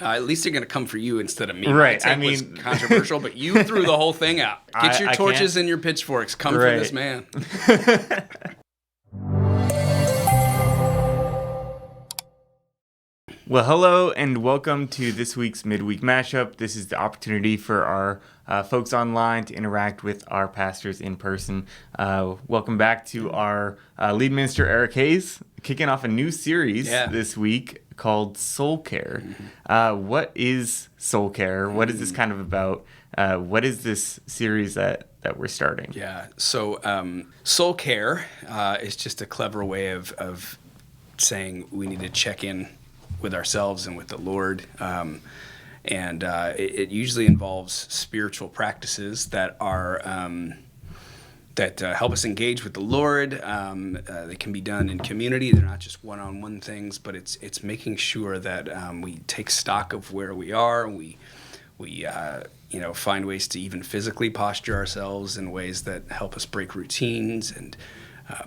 At least they're going to come for you instead of me. Right. My take was controversial, but you threw the whole thing out. Get your torches and your pitchforks. Come for this man. Well, hello and welcome to this week's Midweek Mashup. This is the opportunity for our folks online to interact with our pastors in person. Welcome back to our lead minister, Eric Hayes, kicking off a new series this week called Soul Care. What is Soul Care? What is this kind of about? What is this series that we're starting? Yeah, so Soul Care is just a clever way of saying we need to check in with ourselves and with the Lord. It usually involves spiritual practices that are that help us engage with the Lord. They can be done in community. They're not just one-on-one things, but it's making sure that we take stock of where we are. And we find ways to even physically posture ourselves in ways that help us break routines and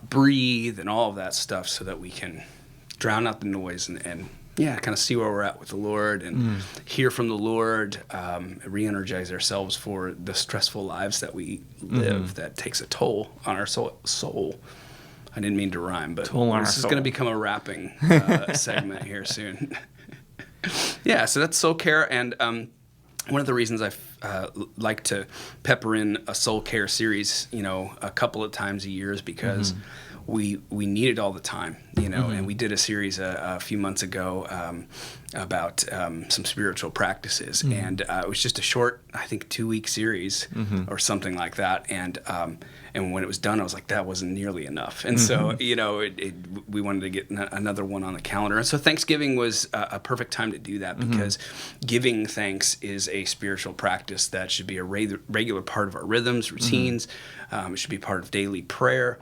breathe and all of that stuff, so that we can drown out the noise and kind of see where we're at with the Lord and hear from the Lord, re-energize ourselves for the stressful lives that we live that takes a toll on our soul. I didn't mean to rhyme, but this is going to become a rapping segment here soon. Yeah, so that's Soul Care, and one of the reasons I like to pepper in a Soul Care series, a couple of times a year is because we need it all the time, and we did a series a few months ago about some spiritual practices, and it was just a short, I think, 2-week series or something like that, and when it was done, I was like, that wasn't nearly enough, and so we wanted to get another one on the calendar, and so Thanksgiving was a perfect time to do that, because giving thanks is a spiritual practice that should be a regular part of our rhythms, routines. It should be part of daily prayer.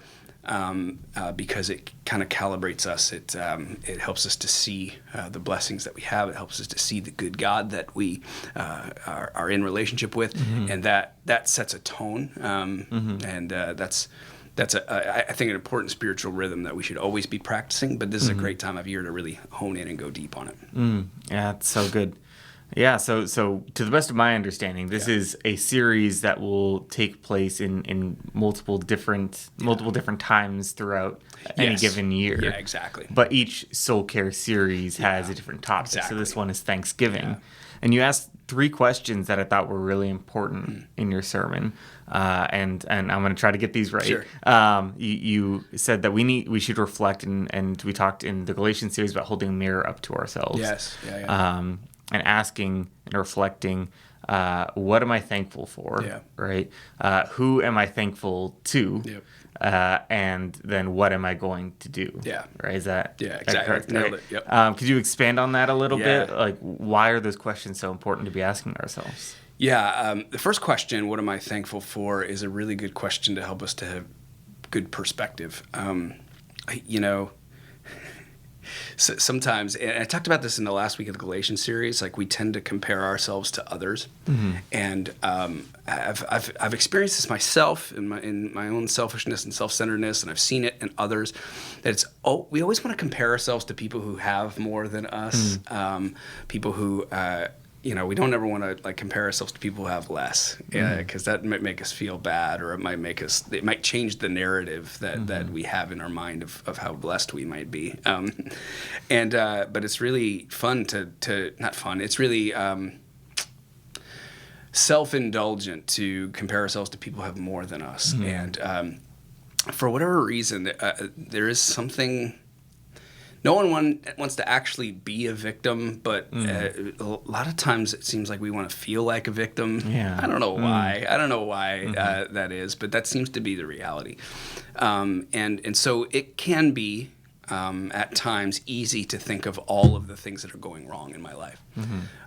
Because it kind of calibrates us. It helps us to see the blessings that we have. It helps us to see the good God that we are in relationship with, and that sets a tone. And that's I think an important spiritual rhythm that we should always be practicing. But this is a great time of year to really hone in and go deep on it. Yeah, it's so good. Yeah, so to the best of my understanding, this is a series that will take place in multiple different times throughout any given year. Yeah, exactly. But each Soul Care series has a different topic. Exactly. So this one is Thanksgiving. Yeah. And you asked 3 questions that I thought were really important in your sermon. And I'm going to try to get these right. Sure. You said that we should reflect, and we talked in the Galatians series about holding a mirror up to ourselves. Yes. Yeah. And asking and reflecting, what am I thankful for? Yeah. Right? Who am I thankful to? Yep. And then what am I going to do? Yeah. Right? Is that exactly correct? Nailed it. Yep. Could you expand on that a little bit? Like, why are those questions so important to be asking ourselves? Yeah. The first question, what am I thankful for, is a really good question to help us to have good perspective. So sometimes, and I talked about this in the last week of the Galatians series, like we tend to compare ourselves to others, and I've experienced this myself in my own selfishness and self-centeredness, and I've seen it in others. That we always want to compare ourselves to people who have more than us, people who we don't ever want to compare ourselves to people who have less, because that might make us feel bad, or it might change the narrative that we have in our mind of how blessed we might be. But it's really fun not fun. It's really self-indulgent to compare ourselves to people who have more than us. And for whatever reason, there is something. No one wants to actually be a victim, but a lot of times it seems like we want to feel like a victim. Yeah. I don't know why. That is, but that seems to be the reality. And so it can be at times easy to think of all of the things that are going wrong in my life.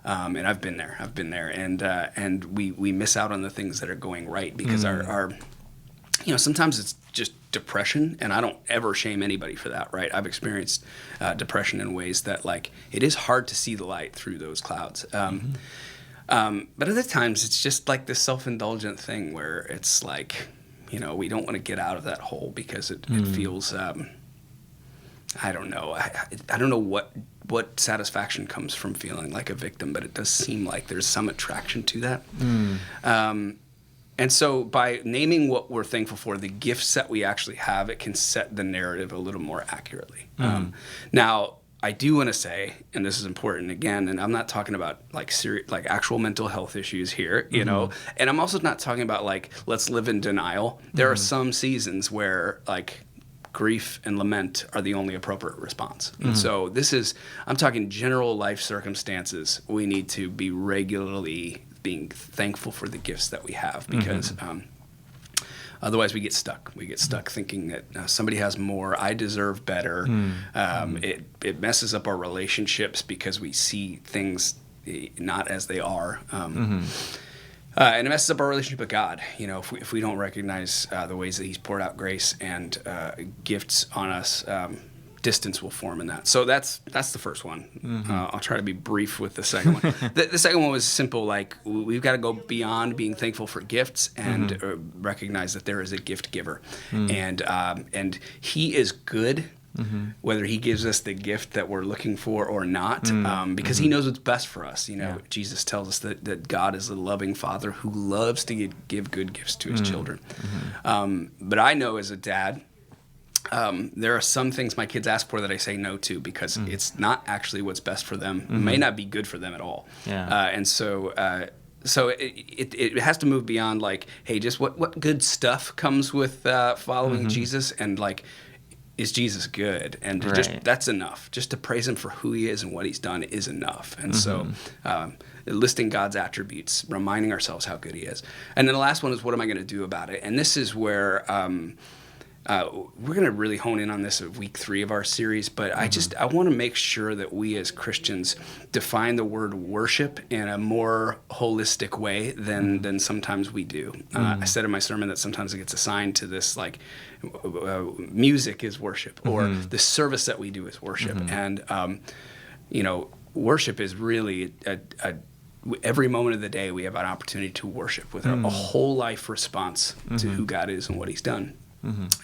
And I've been there, and we miss out on the things that are going right because our sometimes it's just depression, and I don't ever shame anybody for that, right? I've experienced depression in ways that, it is hard to see the light through those clouds. But other times it's just like this self-indulgent thing where it's we don't want to get out of that hole because it feels, I don't know. I don't know what what satisfaction comes from feeling like a victim, but it does seem like there's some attraction to that. And so by naming what we're thankful for, the gifts that we actually have, it can set the narrative a little more accurately. Now, I do want to say, and this is important again, and I'm not talking about like actual mental health issues here, you know, and I'm also not talking about like, let's live in denial. There are some seasons where like grief and lament are the only appropriate response. And so I'm talking general life circumstances. We need to be regularly being thankful for the gifts that we have, because otherwise we get stuck. We get stuck thinking that somebody has more, I deserve better. It messes up our relationships because we see things not as they are. And it messes up our relationship with God. You know, if we don't recognize the ways that He's poured out grace and gifts on us, distance will form in that. So that's the first one. I'll try to be brief with the second one. The second one was simple. Like, we've got to go beyond being thankful for gifts and recognize that there is a gift giver, and He is good. Whether He gives us the gift that we're looking for or not, because He knows what's best for us. You know, Jesus tells us that God is a loving Father who loves to give good gifts to His children. But I know as a dad, there are some things my kids ask for that I say no to, because it's not actually what's best for them. It may not be good for them at all. And so it has to move beyond like, hey, just what good stuff comes with following Jesus, and like, is Jesus good? And just that's enough. Just to praise Him for who He is and what He's done is enough. And so listing God's attributes, reminding ourselves how good He is. And then the last one is, what am I going to do about it? And this is where we're going to really hone in on this at week 3 of our series, but I want to make sure that we as Christians define the word worship in a more holistic way than sometimes we do. I said in my sermon that sometimes it gets assigned to this, like, music is worship, or the service that we do is worship. And, you know, worship is really every moment of the day we have an opportunity to worship with a whole life response to who God is and what He's done.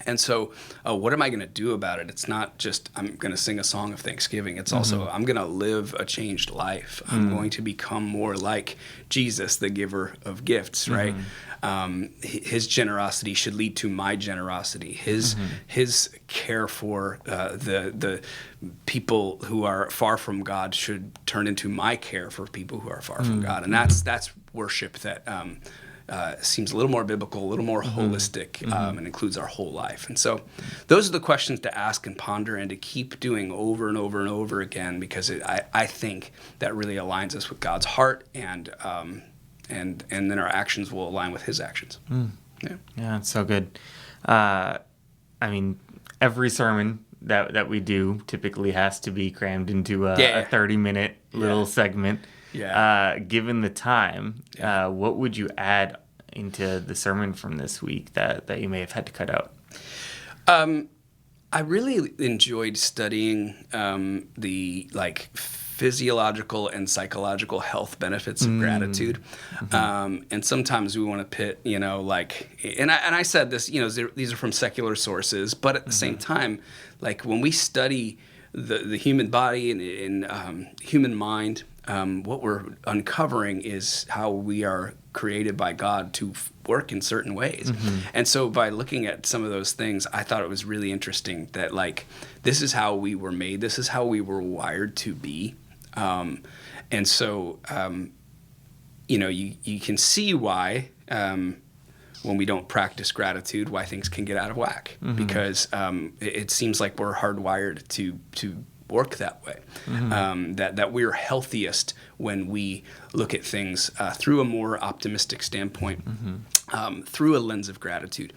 And so what am I going to do about it? It's not just I'm going to sing a song of thanksgiving. It's also I'm going to live a changed life. I'm going to become more like Jesus, the giver of gifts, right? His generosity should lead to my generosity. His care for the people who are far from God should turn into my care for people who are far from God. And that's worship that seems a little more biblical, a little more holistic, and includes our whole life. And so those are the questions to ask and ponder and to keep doing over and over and over again, because I think that really aligns us with God's heart, and then our actions will align with His actions. Yeah, it's so good. I mean, every sermon that we do typically has to be crammed into a 30-minute little segment. Given the time, what would you add into the sermon from this week that you may have had to cut out? I really enjoyed studying the physiological and psychological health benefits of gratitude. And sometimes we want to pit, and I said this, these are from secular sources, but at the same time, like when we study the human body and human mind, what we're uncovering is how we are created by God to work in certain ways. And so by looking at some of those things, I thought it was really interesting that, like, this is how we were made. This is how we were wired to be. And so, you can see why, when we don't practice gratitude, why things can get out of whack. Because it seems like we're hardwired to work that way. That we're healthiest when we look at things through a more optimistic standpoint, through a lens of gratitude.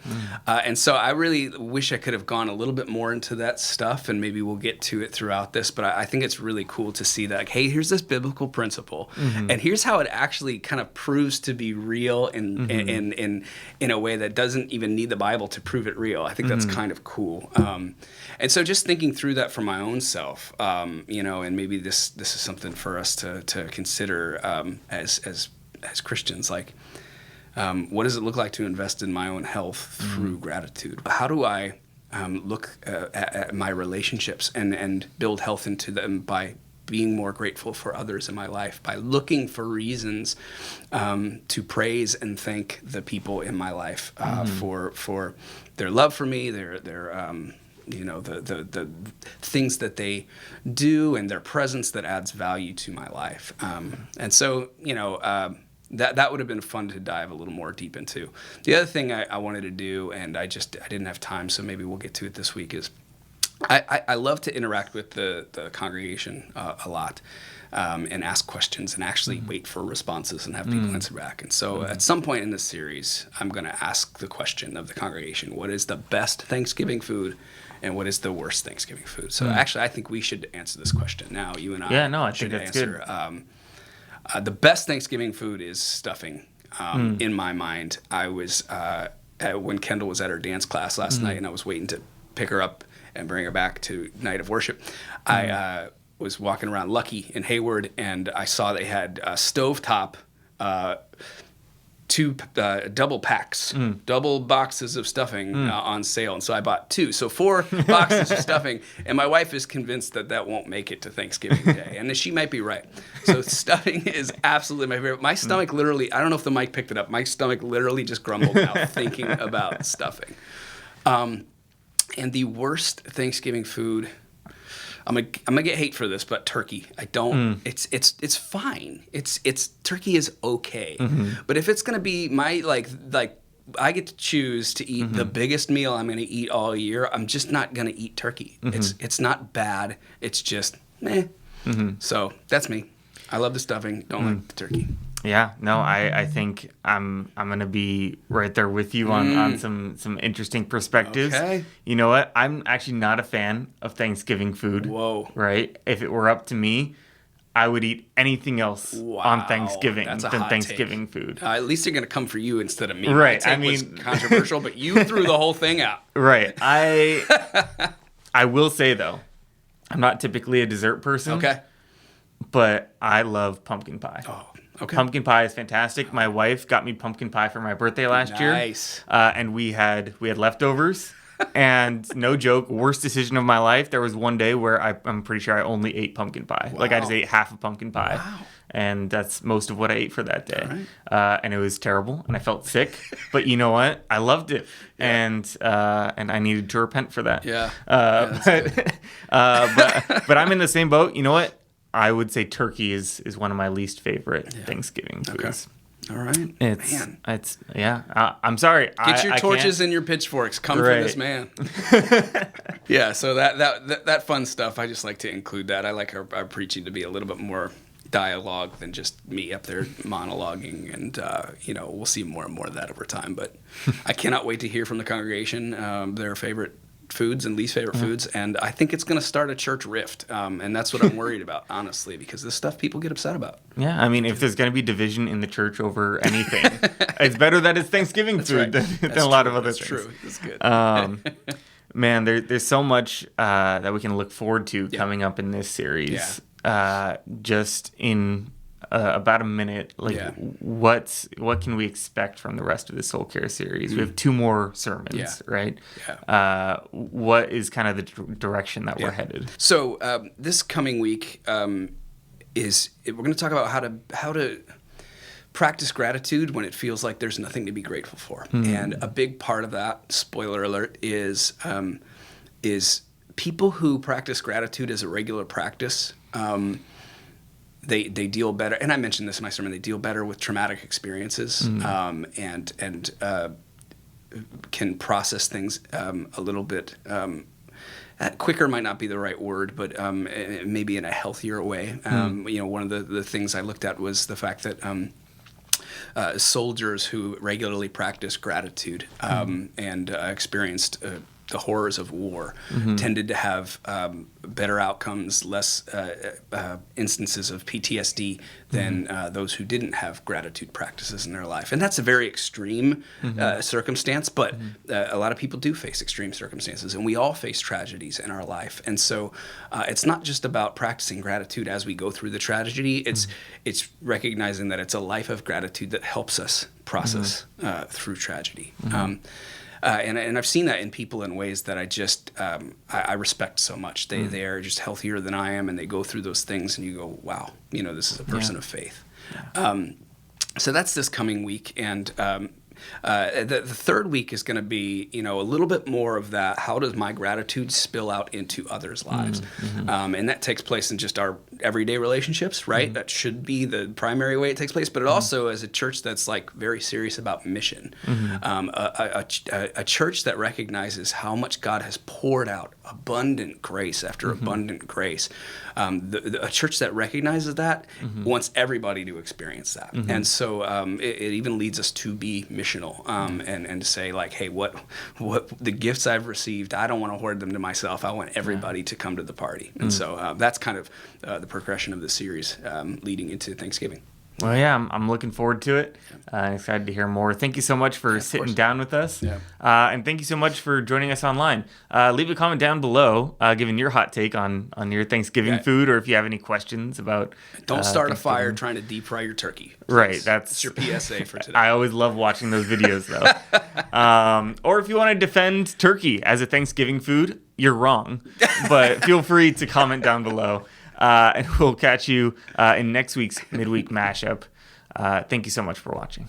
And so I really wish I could have gone a little bit more into that stuff, and maybe we'll get to it throughout this, but I think it's really cool to see that, like, hey, here's this biblical principle, and here's how it actually kind of proves to be real in a way that doesn't even need the Bible to prove it real. I think that's kind of cool. And so just thinking through that for my own self, and maybe this is something for us to consider as Christians, like, what does it look like to invest in my own health through gratitude? How do I look at my relationships and build health into them by being more grateful for others in my life, by looking for reasons to praise and thank the people in my life for their love for me, their the things that they do and their presence that adds value to my life. And so, that would have been fun to dive a little more deep into. The other thing I wanted to do, and I didn't have time, so maybe we'll get to it this week, is I love to interact with the congregation a lot, and ask questions and actually wait for responses and have people answer back. And so at some point in this series, I'm going to ask the question of the congregation: what is the best Thanksgiving food, and what is the worst Thanksgiving food? So actually, I think we should answer this question now. You and I. Yeah, no, I should think that's answer. Good. The best Thanksgiving food is stuffing. In my mind, I was when Kendall was at her dance class last night, and I was waiting to pick her up and bring her back to night of worship. I was walking around Lucky in Hayward, and I saw they had stovetop two double packs, double boxes of stuffing on sale. And so I bought 2. So 4 boxes of stuffing. And my wife is convinced that won't make it to Thanksgiving Day. And she might be right. So stuffing is absolutely my favorite. My stomach literally, I don't know if the mic picked it up, my stomach literally just grumbled now thinking about stuffing. And the worst Thanksgiving food, I'm gonna get hate for this, but turkey. I don't. It's fine. It's turkey is okay. But if it's gonna be my like I get to choose to eat the biggest meal I'm gonna eat all year, I'm just not gonna eat turkey. It's not bad. It's just meh. So that's me. I love the stuffing. Don't like the turkey. Yeah, no, I think I'm gonna be right there with you on some interesting perspectives. Okay. You know what? I'm actually not a fan of Thanksgiving food. Whoa. Right? If it were up to me, I would eat anything else on Thanksgiving That's a than hot Thanksgiving take. food. At least they're gonna come for you instead of me. Right. My take was controversial, but you threw the whole thing out. Right. I will say though, I'm not typically a dessert person. Okay. But I love pumpkin pie. Oh. Okay. Pumpkin pie is fantastic. My wife got me pumpkin pie for my birthday last year. Nice. And we had leftovers. And no joke, worst decision of my life. There was one day where I'm pretty sure I only ate pumpkin pie. Like I just ate half a pumpkin pie. Wow. And that's most of what I ate for that day. All right. And it was terrible. And I felt sick. But you know what? I loved it. Yeah. And I needed to repent for that. Yeah. But I'm in the same boat. You know what? I would say turkey is one of my least favorite Thanksgiving foods. Okay. All right. I'm sorry. Get your torches and your pitchforks. Come for this man. Yeah. So that fun stuff. I just like to include that. I like our preaching to be a little bit more dialogue than just me up there monologuing, and we'll see more and more of that over time. But I cannot wait to hear from the congregation their favorite foods and least favorite foods, and I think it's going to start a church rift, and that's what I'm worried about, honestly, because this stuff people get upset about. Yeah, I mean, if there's going to be division in the church over anything, it's better that it's Thanksgiving food than a lot of other things. That's true. That's good. Man, there's so much that we can look forward to coming up in this series. Just in about a minute, what can we expect from the rest of the Soul Care series? We have 2 more sermons, right? Yeah. What is kind of the direction that we're headed? So this coming week we're going to talk about how to practice gratitude when it feels like there's nothing to be grateful for. And a big part of that, spoiler alert, is people who practice gratitude as a regular practice. They deal better, and I mentioned this in my sermon. They deal better with traumatic experiences, and can process things a little bit quicker. Might not be the right word, but maybe in a healthier way. One of the things I looked at was the fact that soldiers who regularly practice gratitude and experienced the horrors of war tended to have better outcomes, less instances of PTSD than those who didn't have gratitude practices in their life. And that's a very extreme circumstance, but a lot of people do face extreme circumstances, and we all face tragedies in our life. And so it's not just about practicing gratitude as we go through the tragedy. It's recognizing that it's a life of gratitude that helps us process through tragedy. and I've seen that in people in ways that I just I respect so much. They are just healthier than I am, and they go through those things, and you go, wow, this is a person of faith. So that's this coming week, and the third week is going to be, a little bit more of that. How does my gratitude spill out into others' lives? And that takes place in just our everyday relationships, right? That should be the primary way it takes place. But it also, as a church that's like very serious about mission, a church that recognizes how much God has poured out abundant grace after abundant grace. A church that recognizes that wants everybody to experience that. And so it even leads us to be missional and to say, like, hey, what the gifts I've received, I don't want to hoard them to myself. I want everybody to come to the party. And so that's kind of the progression of the series leading into Thanksgiving. Well, yeah, I'm looking forward to it. Excited to hear more. Thank you so much for sitting down with us. Yeah. And thank you so much for joining us online. Leave a comment down below giving your hot take on your Thanksgiving food, or if you have any questions about Don't start a fire trying to deep fry your turkey. Right. That's your PSA for today. I always love watching those videos, though. Or if you want to defend turkey as a Thanksgiving food, you're wrong. But feel free to comment down below. And we'll catch you in next week's midweek mashup. Thank you so much for watching.